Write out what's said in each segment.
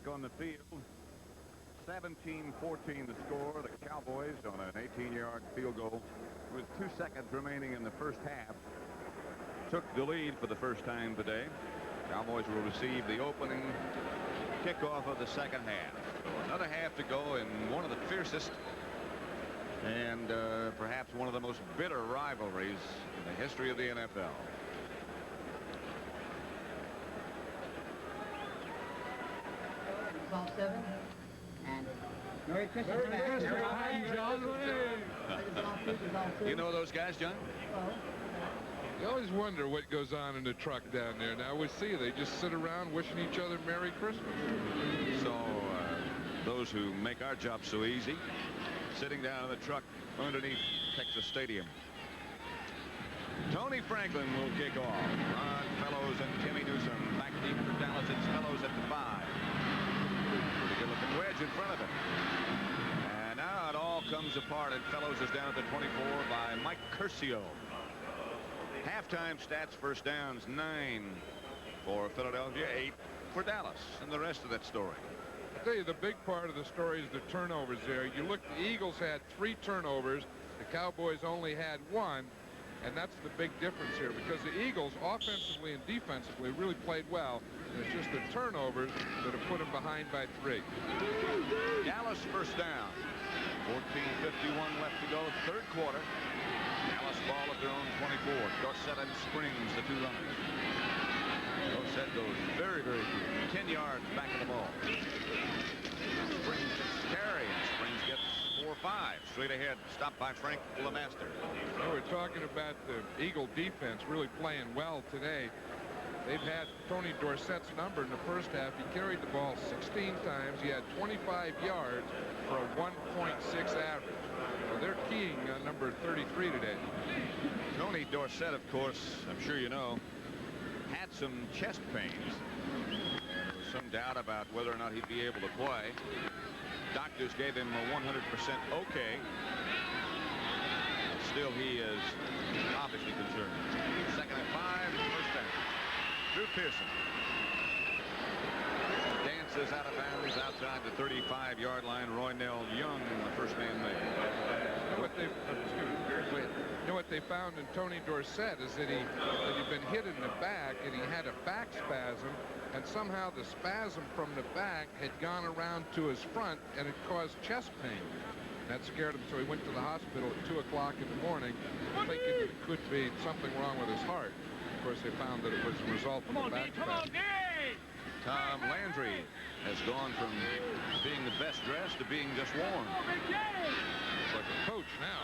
on the field. 17-14 the score. The Cowboys on an 18-yard field goal with 2 seconds remaining in the first half took the lead for the first time today. Cowboys will receive the opening kickoff of the second half. So another half to go in one of the fiercest and perhaps one of the most bitter rivalries in the history of the NFL. Ball 7. And Merry Christmas. You know those guys, John? You always wonder what goes on in the truck down there. Now we see they just sit around wishing each other Merry Christmas. So those who make our job so easy, sitting down in the truck underneath Texas Stadium. Tony Franklin will kick off. Ron Fellows and Timmy Newsom back deep for Dallas. It's Fellows at the 5. Pretty good looking wedge in front of him. And now it all comes apart, and Fellows is down at the 24 by Mike Curcio. Halftime stats: first downs 9 for Philadelphia, 8 for Dallas, and the rest of that story. I tell you, the big part of the story is the turnovers there. You look, the Eagles had 3 turnovers. The Cowboys only had 1. And that's the big difference here, because the Eagles offensively and defensively really played well. And it's just the turnovers that have put them behind by 3. Dallas first down. 14:51 left to go, third quarter. Dallas ball at their own 24. Dorsett and Springs, the 2 runners. Dorsett goes very, very deep. 10 yards back of the ball. Springs gets carry, and Springs gets 4 or 5 straight ahead. Stopped by Frank LeMaster. We're talking about the Eagle defense really playing well today. They've had Tony Dorsett's number in the first half. He carried the ball 16 times. He had 25 yards for a 1.6 average. So they're keying on number 33 today. Tony Dorsett, of course, I'm sure you know, had some chest pains. There was some doubt about whether or not he'd be able to play. Doctors gave him a 100% okay. Still, he is obviously concerned. Second and 5, first down. Drew Pearson dances out of bounds outside the 35-yard line. Roynell Young, the first man made. You know what they found in Tony Dorsett is that he'd been hit in the back, and he had a back spasm, and somehow the spasm from the back had gone around to his front, and it caused chest pain. That scared him, so he went to the hospital at 2 o'clock in the morning, thinking it could be something wrong with his heart. Of course, they found that it was a result of the back spasm. Tom Landry has gone from being the best dressed to being just warm. It's like a coach now.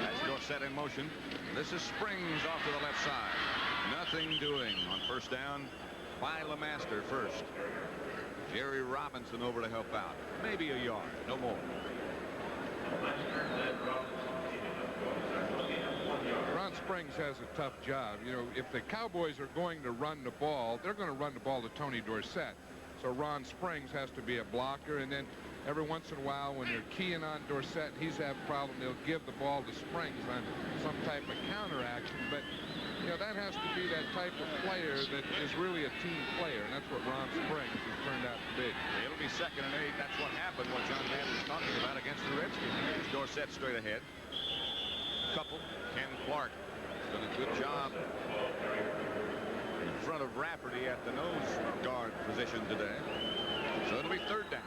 That's Dorsett in motion. This is Springs off to the left side. Nothing doing on first down by LeMaster first. Jerry Robinson over to help out. Maybe a yard, no more. Ron Springs has a tough job. You know, if the Cowboys are going to run the ball, they're going to run the ball to Tony Dorsett. So Ron Springs has to be a blocker, and then every once in a while when they're keying on Dorsett, he's having a problem, they'll give the ball to Springs on some type of counteraction. But you know, that has to be that type of player that is really a team player, and that's what Ron Springs has turned out to be. It'll be 2nd and 8. That's what happened, what John Madden was talking about against the Redskins. Here's Dorsett straight ahead. Couple. Ken Clark has done a good job in front of Rafferty at the nose guard position today. So it'll be 3rd down.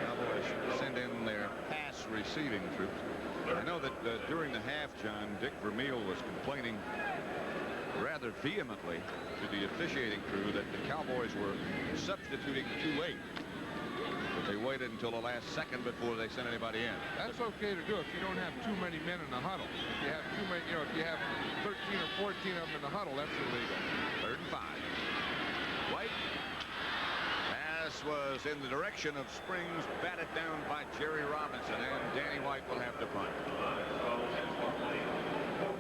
Cowboys send in their pass receiving troops. I know that during the half, John, Dick Vermeil was complaining rather vehemently to the officiating crew that the Cowboys were substituting too late. But they waited until the last second before they sent anybody in. That's okay to do if you don't have too many men in the huddle. If you have too many, you know, if you have 13 or 14 of them in the huddle, that's illegal. 3rd and 5. White. Pass was in the direction of Springs, batted down by Jerry Robinson, and Danny White will have to punt.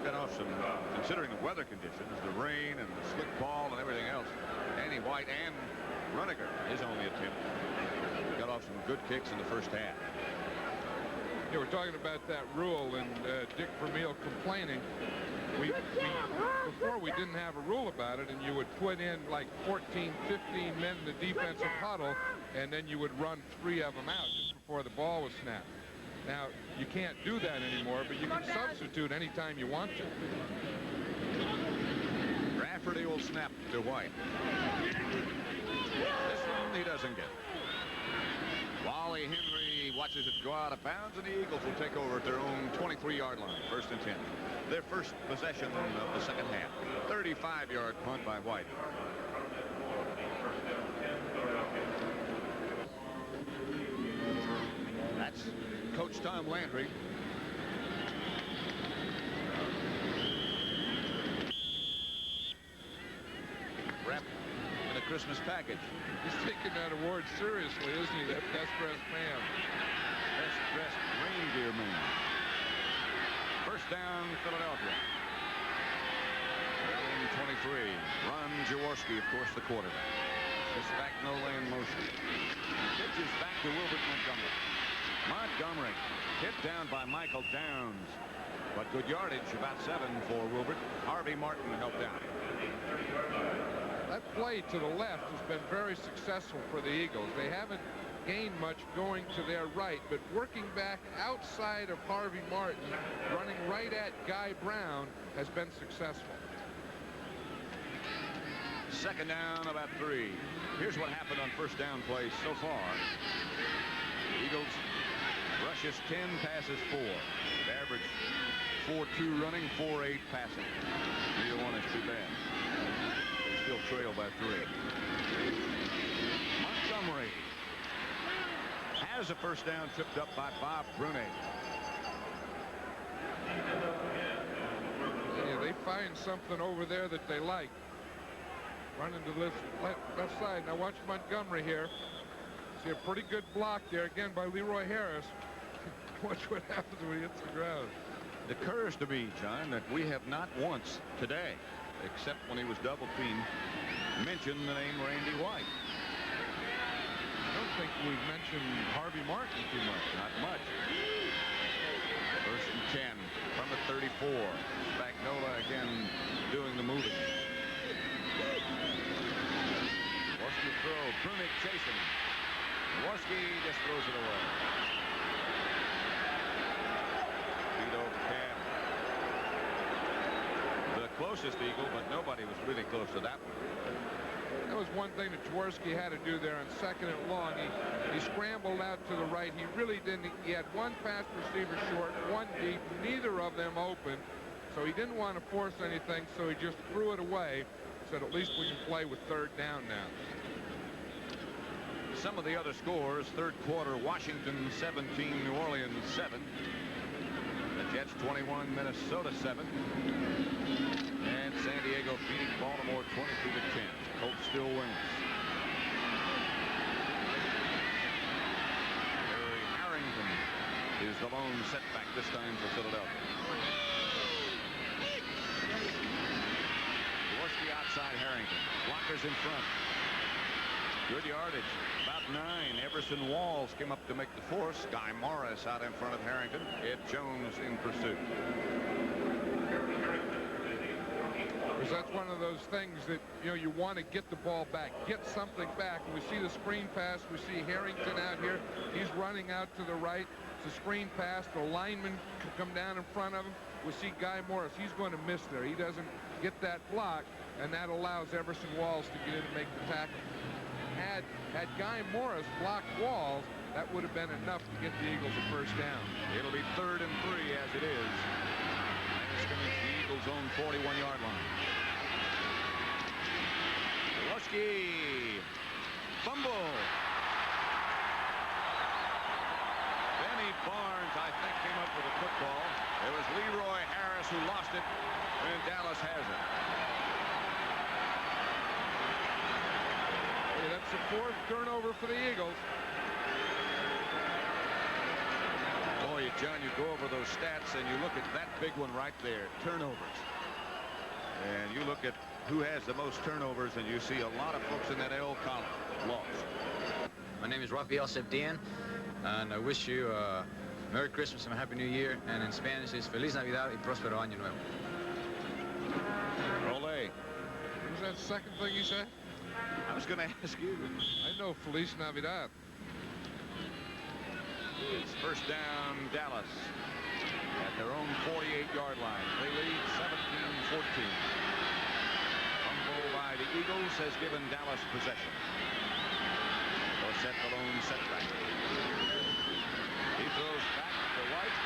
Got off some, considering the weather conditions, the rain and the slick ball and everything else. Danny White and Runiger, his only attempt, got off some good kicks in the first half. Yeah, we're talking about that rule and Dick Vermeil complaining. Before we didn't have a rule about it, and you would put in like 14, 15 men in the defensive huddle, and then you would run 3 of them out just before the ball was snapped. Now, you can't do that anymore, but you can substitute anytime you want to. Rafferty will snap to White. This one he doesn't get. Wally Henry watches it go out of bounds, and the Eagles will take over at their own 23-yard line. 1st and 10. Their first possession of the second half. 35-yard punt by White. That's Coach Tom Landry. Wrapped in a Christmas package. He's taking that award seriously, isn't he? That best dressed man. Best dressed reindeer man. 1st down, Philadelphia. 23. Ron Jaworski, of course, the quarterback. Spagnola in motion. Pitches back to Wilbert Montgomery. Montgomery hit down by Michael Downs. But good yardage, about 7 for Wilbert. Harvey Martin helped out. That play to the left has been very successful for the Eagles. They haven't gained much going to their right, but working back outside of Harvey Martin, running right at Guy Brown, has been successful. 2nd down, about 3. Here's what happened on 1st down plays so far. Eagles rushes 10, passes 4. They average 4-2 running, 4-8 passing. Neither one is too bad. They still trail by 3. Montgomery has a 1st down, tripped up by Bob Brunet. Yeah, they find something over there that they like. Running to the left side. Now watch Montgomery here. See a pretty good block there again by Leroy Harris. Watch what happens when he hits the ground. It occurs to me, John, that we have not once today, except when he was double teamed, mentioned the name Randy White. I don't think we've mentioned Harvey Martin too much. Not much. 1st and 10 from the 34. Spagnola again doing the moving. Jaworski throw. Prunick chasing. Jaworski just throws it away. Beat over Cam. The closest Eagle, but nobody was really close to that one. That was one thing that Jaworski had to do there on 2nd and long. He scrambled out to the right. He really didn't. He had one fast receiver short, one deep, neither of them open. So he didn't want to force anything, so he just threw it away. Said, at least we can play with 3rd down now. Some of the other scores: 3rd quarter, Washington 17, New Orleans 7. The Jets 21, Minnesota 7. And San Diego beating Baltimore 22-10. Colts still wins. Harry Harrington is the lone setback this time for Philadelphia. Jaworski outside Harrington. Blockers in front. Good yardage. About 9. Everson Walls came up to make the force. Guy Morris out in front of Harrington. Ed Jones in pursuit. Because that's one of those things that, you know, you want to get the ball back, get something back. We see the screen pass. We see Harrington out here. He's running out to the right. It's a screen pass. The lineman can come down in front of him. We see Guy Morris. He's going to miss there. He doesn't get that block, and that allows Everson Walls to get in and make the tackle. Had Guy Morris blocked Walls, that would have been enough to get the Eagles a 1st down. It'll be 3rd and 3 as it is. Scrimmage, the Eagles' own 41-yard line. Jaworski. Fumble. Benny Barnes, I think, came up with a football. It was Leroy Harris who lost it, and Dallas has it. Yeah, that's the 4th turnover for the Eagles. Boy, John, you go over those stats and you look at that big one right there, turnovers. And you look at who has the most turnovers, and you see a lot of folks in that L column lost. My name is Rafael Septien, and I wish you Merry Christmas and a Happy New Year, and in Spanish is Feliz Navidad y Próspero Año Nuevo. Olay. What was that second thing you said? I was going to ask you. I know Feliz Navidad. It's first down, Dallas at their own 48-yard line. They lead 17-14. Fumble by the Eagles has given Dallas possession. Dorsett, the lone setback. He throws back to White.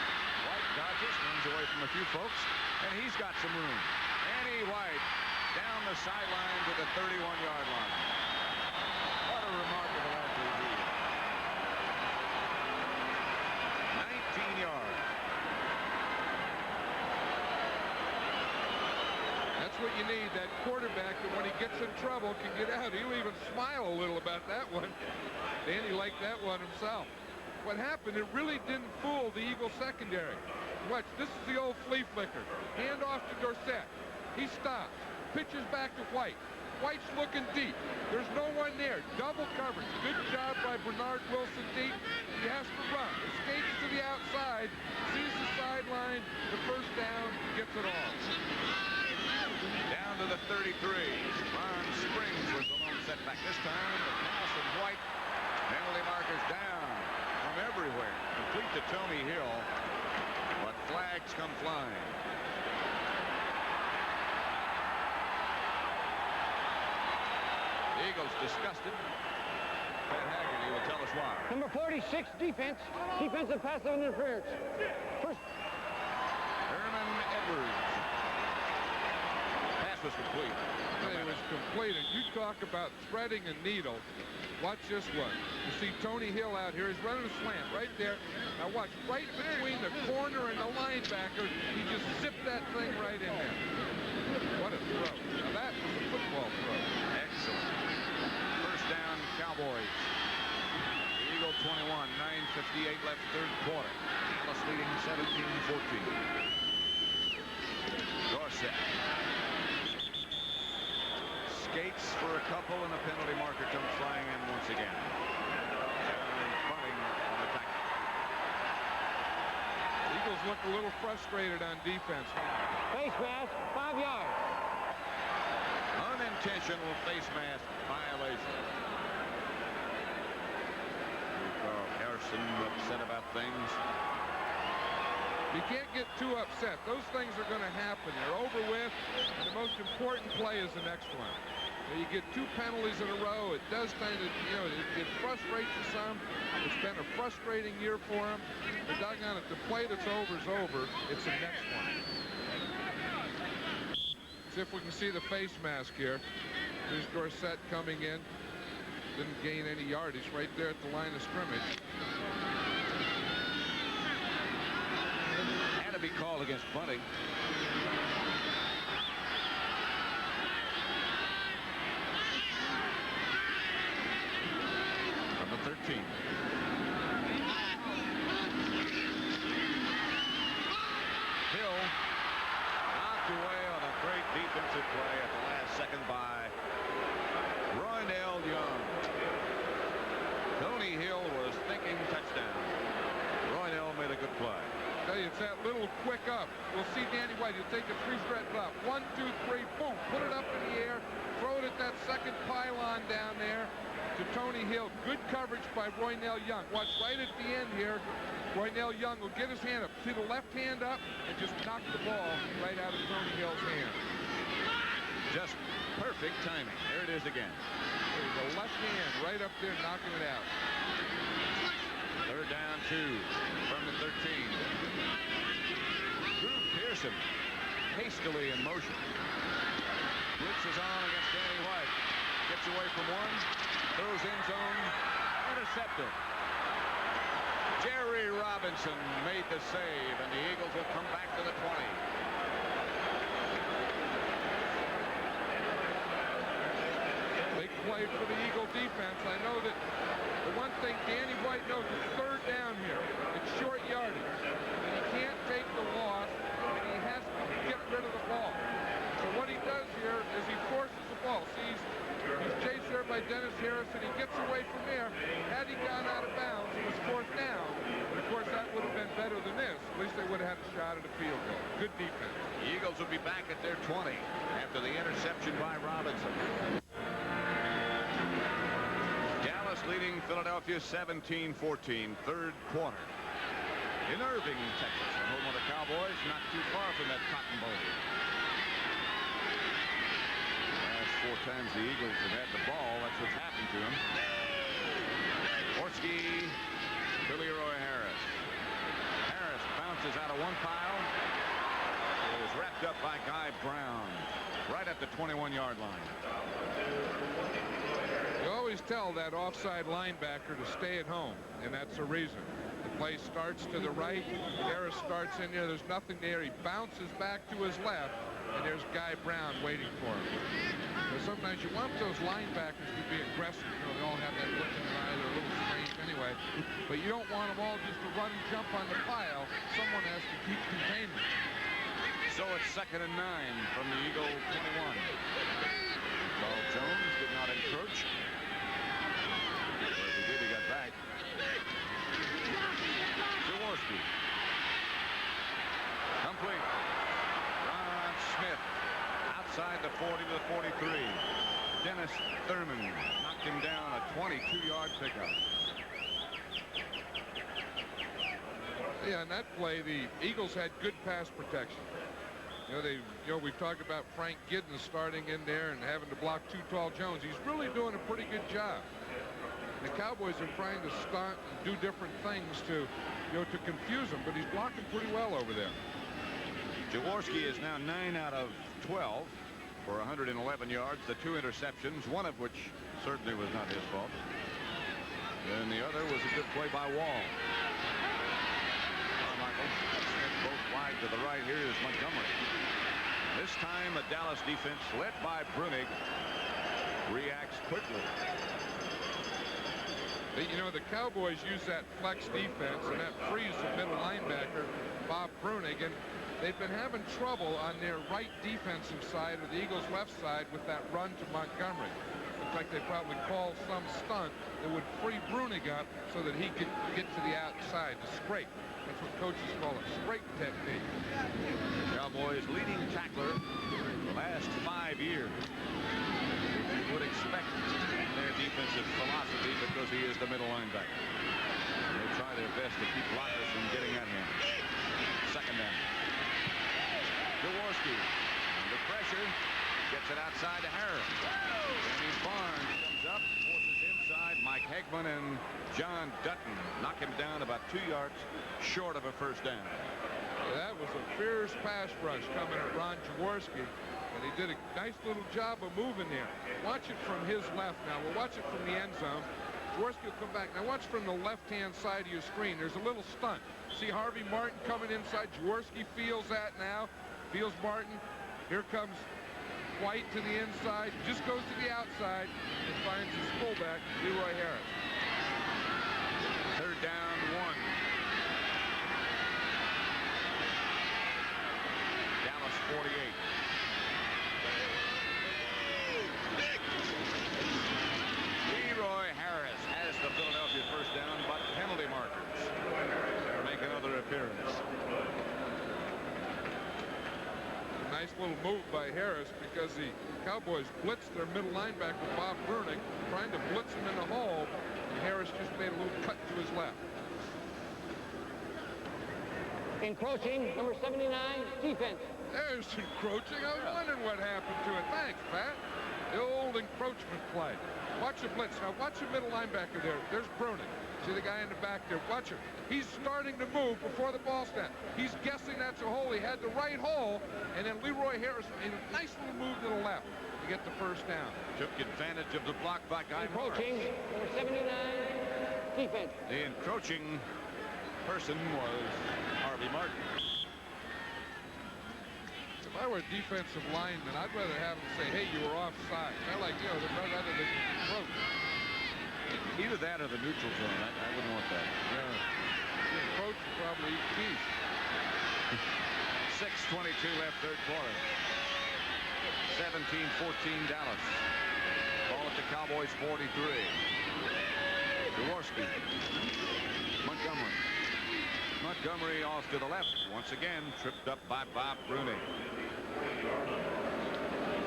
White dodges, runs away from a few folks, and he's got some room. Annie White down the sideline to the 31-yard line. What a remarkable athlete. 19 yards. That's what you need, that quarterback that when he gets in trouble can get out. He'll even smile a little about that one. Danny liked that one himself. What happened, it really didn't fool the Eagles secondary. Watch, this is the old flea flicker. Hand off to Dorsett. He stops, pitches back to White. White's looking deep. There's no one there. Double coverage. Good job by Bernard Wilson deep. He has to run. Escapes to the outside. Sees the sideline. The first down. Gets it all. Down to the 33. Ron Springs was the lone setback. This time, the pass from White. Penalty markers down from everywhere. Complete to Tony Hill. But flags come flying. The Eagles disgusted. Pat Haggerty will tell us why. Number 46, defense. Defensive pass interference. First. Herman Edwards. Pass was complete. It was complete. And you talk about threading a needle. Watch this one. You see Tony Hill out here. He's running a slant right there. Now watch, right between the corner and the linebacker, he just zipped that thing right in there. What a throw. Now that was a football throw. Excellent. First down, Cowboys. Eagle 21, 9:58 left, third quarter. Dallas leading 17-14. Dorsett. Skates for a couple, and a penalty marker comes flying in once again. Bunting on the tackle. Eagles look a little frustrated on defense. Face mask, 5 yards. Unintentional face mask violation. Carl Harrison upset about things. You can't get too upset. Those things are going to happen. They're over with, and the most important play is the next one. You get 2 penalties in a row. It does kind of, it frustrates you some. It's been a frustrating year for him. But doggone it, the play that's over is over. It's the next one. See if we can see the face mask here. Here's Dorsett coming in. Didn't gain any yardage right there at the line of scrimmage. Had to be called against Bunting. From the 13. Hill knocked away on a great defensive play at the last second by Roynell Young. Tony Hill was thinking touchdown. Roynell made a good play. Tell you, it's that little quick up. We'll see Danny White. He'll take a 3-step up. 1, 2, 3, boom. Put it up in the air. Throw it at that second pylon down there to Tony Hill. Good coverage by Roynell Young. Watch right at the end here. Roynell Young will get his hand up. See the left hand up and just knock the ball right out of Tony Hill's hand. Just perfect timing. There it is again. There's the left hand right up there knocking it out. Third down, 2 from the 13. Drew Pearson hastily in motion. Blitz is on against Danny White. Gets away from one. Throws end zone. Intercepted. Jerry Robinson made the save, and the Eagles will come back to the 20. Big play for the Eagle defense. I know that the one thing Danny White knows is third down here. It's short yardage. And he can't take the loss, and he has to get rid of the ball. So what he does here is he forces the ball. See, he's chased there by Dennis Harris, and he gets away from there. Had he gone out of bounds, it was 4th down. But of course, that would have been better than this. At least they would have had a shot at a field goal. Good defense. The Eagles will be back at their 20 after the interception by Robinson. Dallas leading Philadelphia 17-14, 3rd quarter. In Irving, Texas, the home of the Cowboys, not too far from that Cotton Bowl. Last 4 times the Eagles have had the ball, that's what's happened to them. Jaworski to Leroy Harris. Harris bounces out of one pile. It was wrapped up by Guy Brown right at the 21-yard line. You always tell that offside linebacker to stay at home, and that's the reason. The play starts to the right. Harris starts in there. There's nothing there. He bounces back to his left, and there's Guy Brown waiting for him. So sometimes you want those linebackers to be aggressive. You know, they all have that look in their eye. They're a little strange anyway. But you don't want them all just to run and jump on the pile. Someone has to keep containment. So it's 2nd and 9 from the Eagle 21. Carl Jones did not encroach. But if he did, he got back. Jaworski. Complete. Ron Smith outside the 40 to the 43. Dennis Thurman knocked him down, a 22-yard pickup. Yeah, in that play, the Eagles had good pass protection. We've talked about Frank Giddens starting in there and having to block too tall Jones. He's really doing a pretty good job. The Cowboys are trying to stunt and do different things to confuse him, but he's blocking pretty well over there. Jaworski is now 9 out of 12 for 111 yards, the 2 interceptions, one of which certainly was not his fault. And the other was a good play by Wall. Carmichael, Smith both wide to the right. Here is Montgomery. This time the Dallas defense, led by Brunig, reacts quickly. The Cowboys use that flex defense, and that frees the middle linebacker, Bob Brunig, and they've been having trouble on their right defensive side or the Eagles' left side with that run to Montgomery. In fact, they probably call some stunt that would free Brunig up so that he could get to the outside, the scrape. That's what coaches call a scrape technique. Cowboys leading tackler the last 5 years. You would expect their defensive philosophy because he is the middle linebacker. They try their best to keep blockers from getting at him. 2nd down. Jaworski under pressure gets it outside to Harris. Danny Barnes comes up, forces inside. Mike Hegman and John Dutton knock him down about 2 yards short of a 1st down. That was a fierce pass rush coming at Ron Jaworski, and he did a nice little job of moving there. Watch it from his left now. We'll watch it from the end zone. Jaworski will come back. Now watch from the left-hand side of your screen. There's a little stunt. See Harvey Martin coming inside. Jaworski feels that now. Feels Martin. Here comes White to the inside. Just goes to the outside and finds his fullback, Leroy Harris. 3rd down, 1. Dallas 48. Leroy Harris has the Philadelphia 1st down, but penalty markers make another appearance. A nice little move by Harris because the Cowboys blitzed their middle linebacker, Bob Brunig, trying to blitz him in the hole, and Harris just made a little cut to his left. Encroaching, number 79, defense. There's encroaching. I was wondering what happened to it. Thanks, Pat. The old encroachment play. Watch the blitz. Now watch the middle linebacker there. There's Brunig. See the guy in the back there. Watch him. He's starting to move before the ball snap. He's guessing that's a hole. He had the right hole, and then Leroy Harris made a nice little move to the left to get the 1st down. Took advantage of the block by Guy Morris. Encroaching, number 79, defense. The encroaching person was Harvey Martin. If I were a defensive lineman, I'd rather have him say, hey, you were offside. Rather than encroach. Either that or the neutral zone. I wouldn't want that. Yeah. The encroach would probably eat peace. 6:22 left, 3rd quarter. 17-14 Dallas. Ball at the Cowboys 43. Jaworski. Montgomery off to the left. Once again, tripped up by Bob Bruni.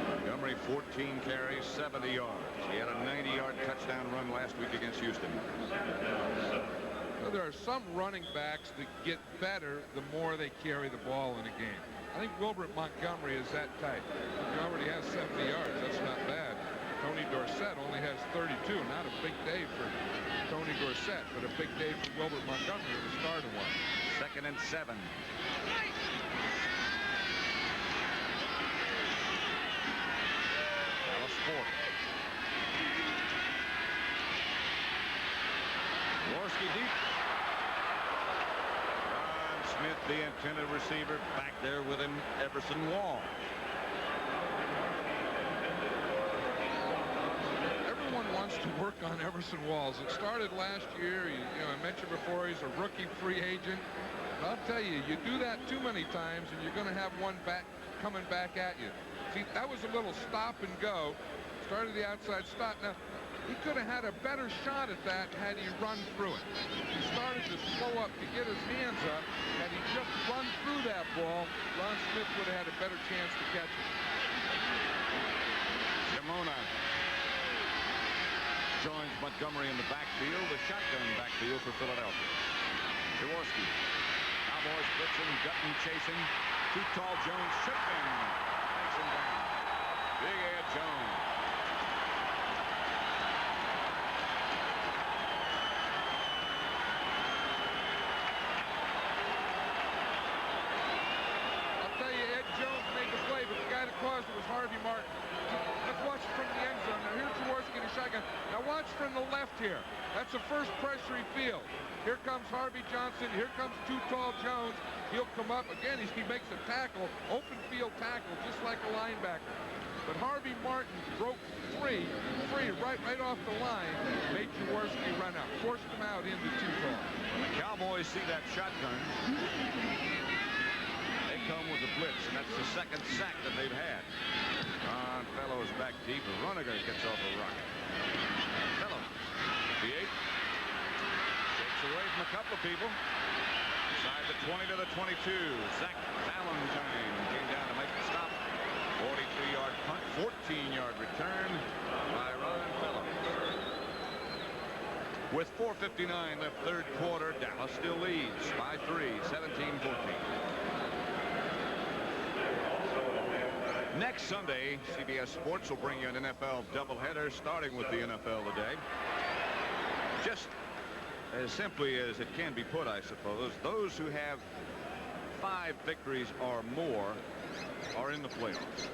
Montgomery 14 carries, 70 yards. He had a 90-yard touchdown run last week against Houston. Well, there are some running backs that get better the more they carry the ball in a game. I think Wilbert Montgomery is that type. He already has 70 yards. That's not bad. Tony Dorsett only has 32. Not a big day for Tony Dorsett, but a big day for Wilbert Montgomery at the start of one. 2nd and 7. Dallas 40. Jaworski deep. Ron Smith, the intended receiver, back there with him. Everson Wall. Everyone wants to work on Everson Walls. It started last year. I mentioned before, he's a rookie free agent. I'll tell you, you do that too many times and you're going to have one back coming back at you. See, that was a little stop and go. Started the outside stop. Now, he could have had a better shot at that had he run through it. He started to slow up to get his hands up. Had he just run through that ball, Ron Smith would have had a better chance to catch it. Shimona joins Montgomery in the backfield, the shotgun backfield for Philadelphia. Jaworski. Cowboys blitzing, Gutton chasing. Too tall, Jones tripping. Takes him down. Big Ed Jones. I'll tell you, Ed Jones made the play, but the guy that caused it was Harvey Martin. Let's watch it from the end zone. Now here's Jaworski in a shotgun. Now watch from the left here. That's the first pressure he feels. Here comes Harvey Johnson. Here comes Too Tall Jones. He'll come up again. He makes a tackle, open field tackle, just like a linebacker. But Harvey Martin broke free right off the line, made Jaworski run out, forced him out into Too Tall. When the Cowboys see that shotgun, they come with a blitz, and that's the second sack that they've had. Ron Fellows back deep. Runiger gets off a rocket. Fellows, the 8. Takes away from a couple of people. Inside the 20 to the 22. Zach Valentine came down to make the stop. 43-yard punt, 14-yard return by Ron Fellows. With 4:59 left, third quarter, Dallas still leads by 3, 17-14. Next Sunday, CBS Sports will bring you an NFL doubleheader, starting with the NFL today. Just as simply as it can be put, I suppose, those who have 5 victories or more are in the playoffs.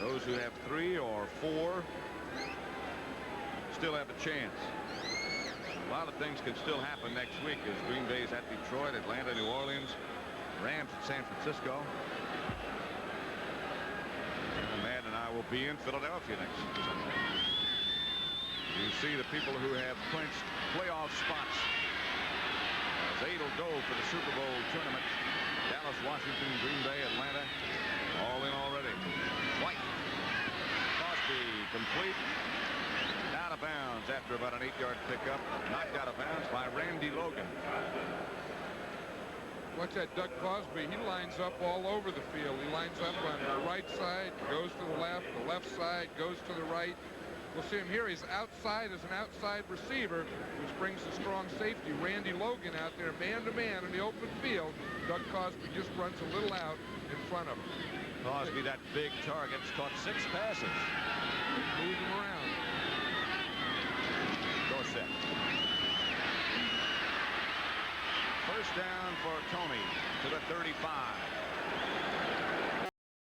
Those who have 3 or 4 still have a chance. A lot of things can still happen next week as Green Bay's at Detroit, Atlanta, New Orleans, Rams at San Francisco. And Matt and I will be in Philadelphia next Sunday. You see the people who have clinched playoff spots. As 8 will go for the Super Bowl tournament. Dallas, Washington, Green Bay, Atlanta, all in already. White. Cosbie complete. Out of bounds after about an 8-yard pickup. Knocked out of bounds by Randy Logan. Watch that Doug Cosbie. He lines up all over the field. He lines up on the right side, goes to the left side, goes to the right. We'll see him here. He's outside as an outside receiver, which brings the strong safety. Randy Logan out there, man-to-man in the open field. Doug Cosbie just runs a little out in front of him. Cosbie, that big target, caught 6 passes. Moving around. Dorsett. First down for Tony to the 35.